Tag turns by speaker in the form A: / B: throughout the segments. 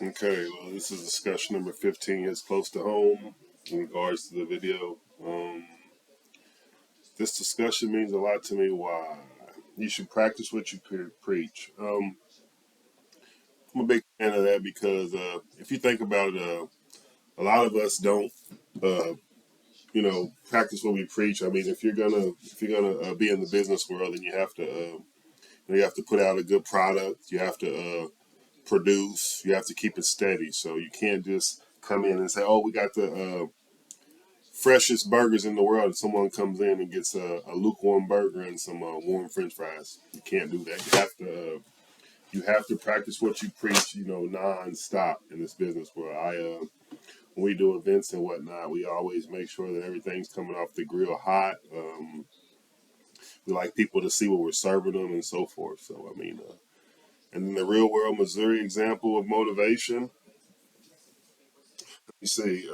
A: Okay, well, this is discussion number 15. It's close to home in regards to the video. This discussion means a lot to me. Why? You should practice what you preach. I'm a big fan of that because if you think about it, a lot of us don't, uh, practice what we preach. I mean, if you're gonna be in the business world, then you have to put out a good product. You have to produce. You have to keep it steady. So you can't just come in and say, "Oh, we got the freshest burgers in the world," and someone comes in and gets a lukewarm burger and some warm French fries. You can't do that. You have to practice what you preach, non-stop in this business world. When we do events and whatnot, we always make sure that everything's coming off the grill hot. We like people to see what we're serving them and so forth. So I mean, and then the real world Missouri example of motivation. You see,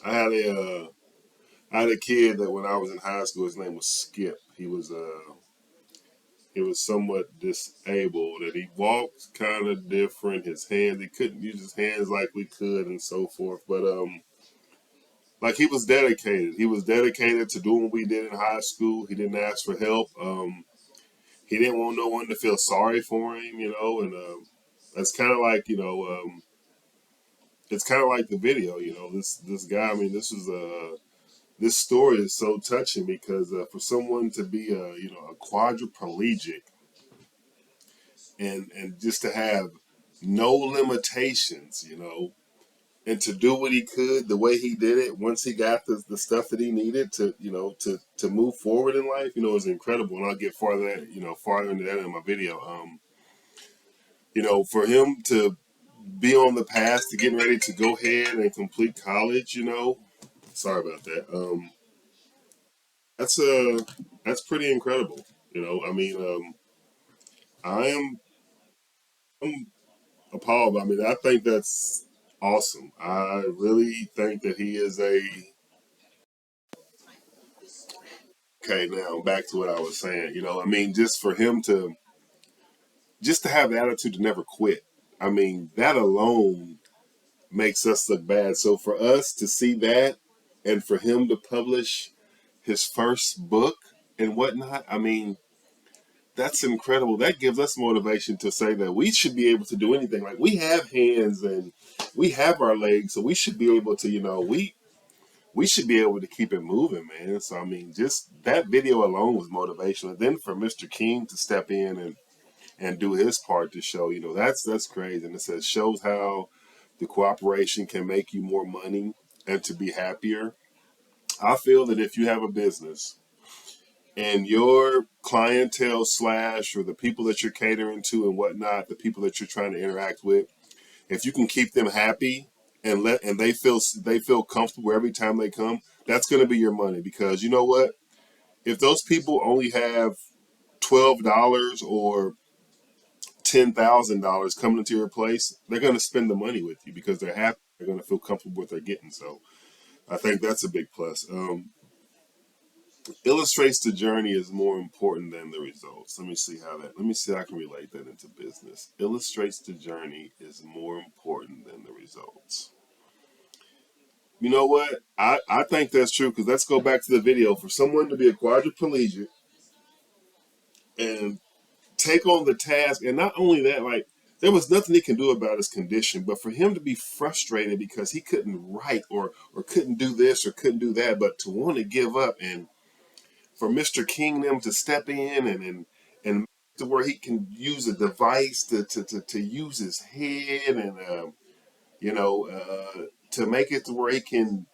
A: I had a kid that when I was in high school, his name was Skip. He was somewhat disabled, and he walked kind of different. His hands, he couldn't use his hands like we could, and so forth. But like he was dedicated. He was dedicated to doing what we did in high school. He didn't ask for help. He didn't want no one to feel sorry for him, and that's kind of like it's kind of like the video. This guy. I mean, this story is so touching because for someone to be a quadriplegic and just to have no limitations, and to do what he could the way he did it once he got the stuff that he needed to move forward in life, is incredible. And I'll get farther into that in my video. For him to be on the path to getting ready to go ahead and complete college, sorry about that. That's that's pretty incredible. I mean, I am I'm appalled. I mean, I think that's awesome. I really think that he is a okay. Now back to what I was saying. I mean, just for him to have the attitude to never quit. I mean, that alone makes us look bad. So for us to see that, and for him to publish his first book and whatnot, I mean, that's incredible. That gives us motivation to say that we should be able to do anything. Like we have hands and we have our legs, so we should be able to, we should be able to keep it moving, man. So I mean, just that video alone was motivational. And then for Mr. King to step in and do his part to show, that's crazy. And it says shows how the cooperation can make you more money and to be happier. I feel that if you have a business and your clientele slash or the people that you're catering to and whatnot, the people that you're trying to interact with, if you can keep them happy and they feel comfortable every time they come, that's going to be your money. Because you know what? If those people only have $12 or $10,000 coming into your place, they're going to spend the money with you because they're happy. They're going to feel comfortable with what they're getting. So I think that's a big plus. Illustrates the journey is more important than the results. Let me see how I can relate that into business. Illustrates the journey is more important than the results. You know what? I think that's true because let's go back to the video. For someone to be a quadriplegic and take on the task, and not only that, like there was nothing he can do about his condition, but for him to be frustrated because he couldn't write or couldn't do this or couldn't do that, but to want to give up, and for Mr. King them to step in and to where he can use a device to use his head and to make it to where he can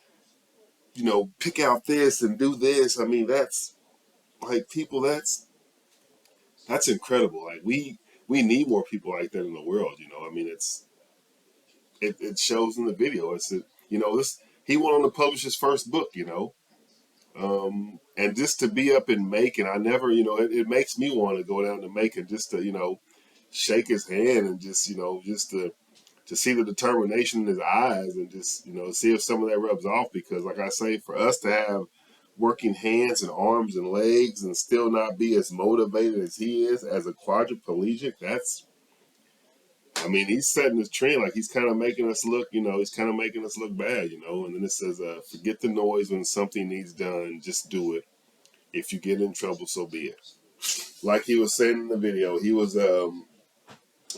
A: pick out this and do this. I mean, that's like people. That's incredible. Like we need more people like that in the world. I mean, it shows in the video. This he went on to publish his first book. And just to be up in Macon, I never, it makes me want to go down to Macon just to, shake his hand and just to see the determination in his eyes and just, see if some of that rubs off. Because, like I say, for us to have working hands and arms and legs and still not be as motivated as he is as a quadriplegic, I mean, he's setting this trend. Like he's kind of making us look, he's kind of making us look bad, And then it says, "Forget the noise when something needs done. Just do it. If you get in trouble, so be it." Like he was saying in the video, he was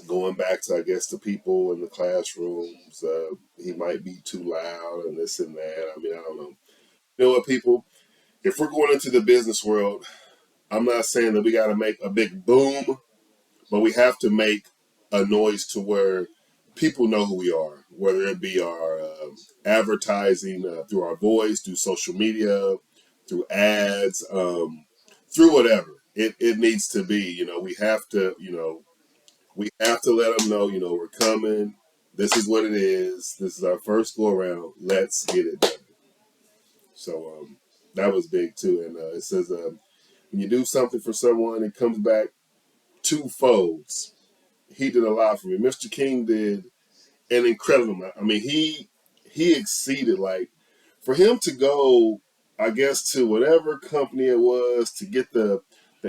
A: going back to, I guess, the people in the classrooms. He might be too loud and this and that. I mean, I don't know. You know what, people? If we're going into the business world, I'm not saying that we got to make a big boom, but we have to make a noise to where people know who we are, whether it be our advertising through our voice, through social media, through ads, through whatever. It needs to be, we have to, we have to let them know, we're coming. This is what it is. This is our first go around. Let's get it done. So that was big too. And it says, when you do something for someone, it comes back two folds. He did a lot for me. Mr. King did an incredible amount. I mean, he exceeded, like, for him to go, I guess, to whatever company it was to get the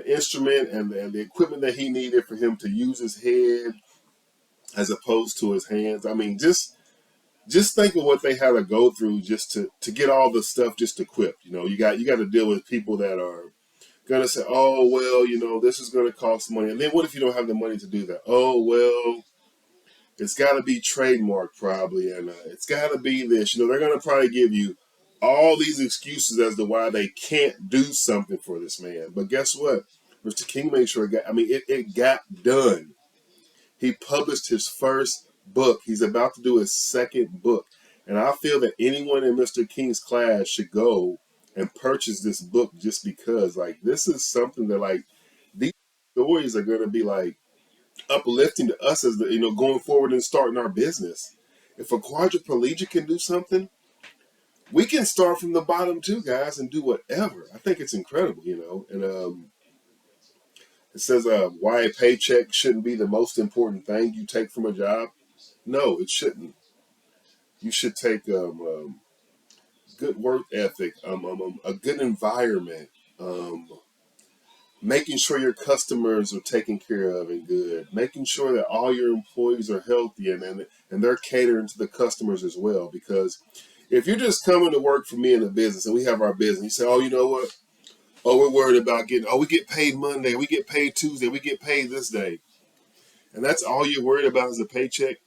A: instrument and the equipment that he needed for him to use his head as opposed to his hands. I mean, just think of what they had to go through just to get all the stuff just equipped. You got to deal with people that are gonna say, "Oh well, this is gonna cost money," and then what if you don't have the money to do that? Oh well, it's got to be trademarked probably, and it's got to be this. They're gonna probably give you all these excuses as to why they can't do something for this man. But guess what? Mr. King made sure it got. I mean, it got done. He published his first book. He's about to do his second book. And I feel that anyone in Mr. King's class should go and purchase this book just because, like, this is something that, like, these stories are going to be, like, uplifting to us as going forward and starting our business. If a quadriplegic can do something, we can start from the bottom too, guys, and do whatever. I think it's incredible. And it says why a paycheck shouldn't be the most important thing you take from a job. No, it shouldn't. You should take good work ethic, a good environment, um, making sure your customers are taken care of and good, making sure that all your employees are healthy and they're catering to the customers as well. Because if you're just coming to work for me in a business and we have our business, you say, "Oh, you know what? Oh, we're worried about we get paid Monday, we get paid Tuesday, we get paid this day," and that's all you're worried about is a paycheck.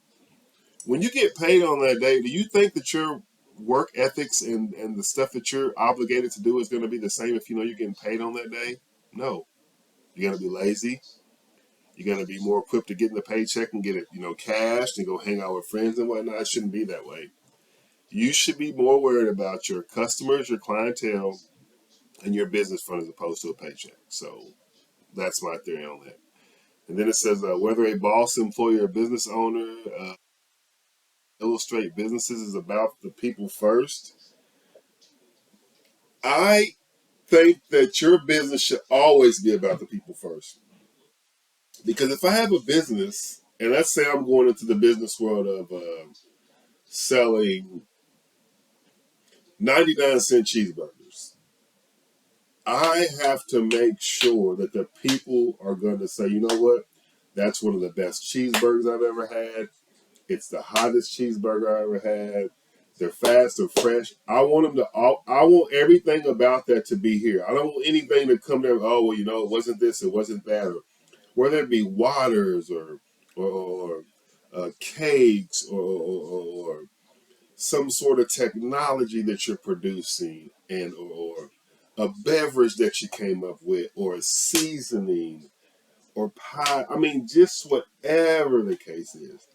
A: When you get paid on that day, do you think that your work ethics and the stuff that you're obligated to do is going to be the same if you know you're getting paid on that day? No. You're going to be lazy. You're going to be more equipped to getting the paycheck and get it, cashed and go hang out with friends and whatnot. It shouldn't be that way. You should be more worried about your customers, your clientele, and your business fund as opposed to a paycheck. So that's my theory on that. And then it says whether a boss, employee, or business owner, illustrate businesses is about the people first. I think that your business should always be about the people first. Because if I have a business, and let's say I'm going into the business world of selling 99-cent cheeseburgers, I have to make sure that the people are going to say, "You know what? That's one of the best cheeseburgers I've ever had. It's the hottest cheeseburger I ever had. They're fast, they're fresh." I want them to. I want everything about that to be here. I don't want anything to come there. "Oh well, it wasn't this, it wasn't that," or whether it be waters or cakes or some sort of technology that you're producing and or a beverage that you came up with or a seasoning or pie. I mean, just whatever the case is.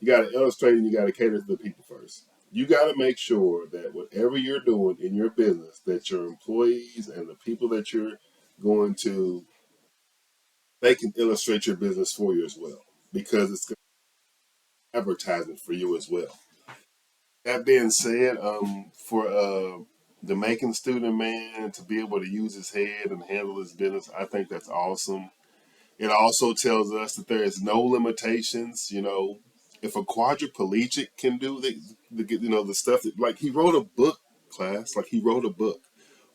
A: You got to illustrate and you got to cater to the people first. You got to make sure that whatever you're doing in your business, that your employees and the people that you're going to, they can illustrate your business for you as well because it's advertising for you as well. That being said, for the making student man to be able to use his head and handle his business, I think that's awesome. It also tells us that there is no limitations. If a quadriplegic can do the stuff that, like, he wrote a book, class, like he wrote a book.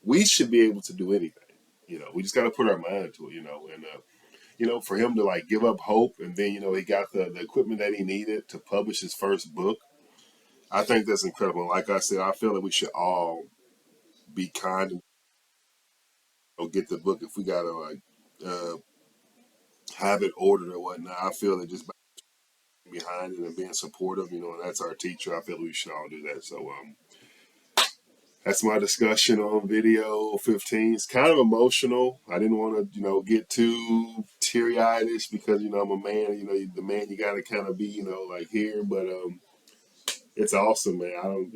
A: We should be able to do anything. We just got to put our mind to it. And for him to like give up hope, and then he got the equipment that he needed to publish his first book. I think that's incredible. Like I said, I feel that we should all be kind and get the book if we gotta like uh, have it ordered or whatnot. I feel that just behind it and being supportive, and that's our teacher. I feel we should all do that. So that's my discussion on video 15. It's kind of emotional. I didn't want to, get too teary eyed because, I'm a man, the man you got to kind of be, like here. But it's awesome, man.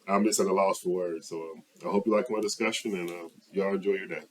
A: I'm just at a loss for words. So I hope you like my discussion and y'all enjoy your day.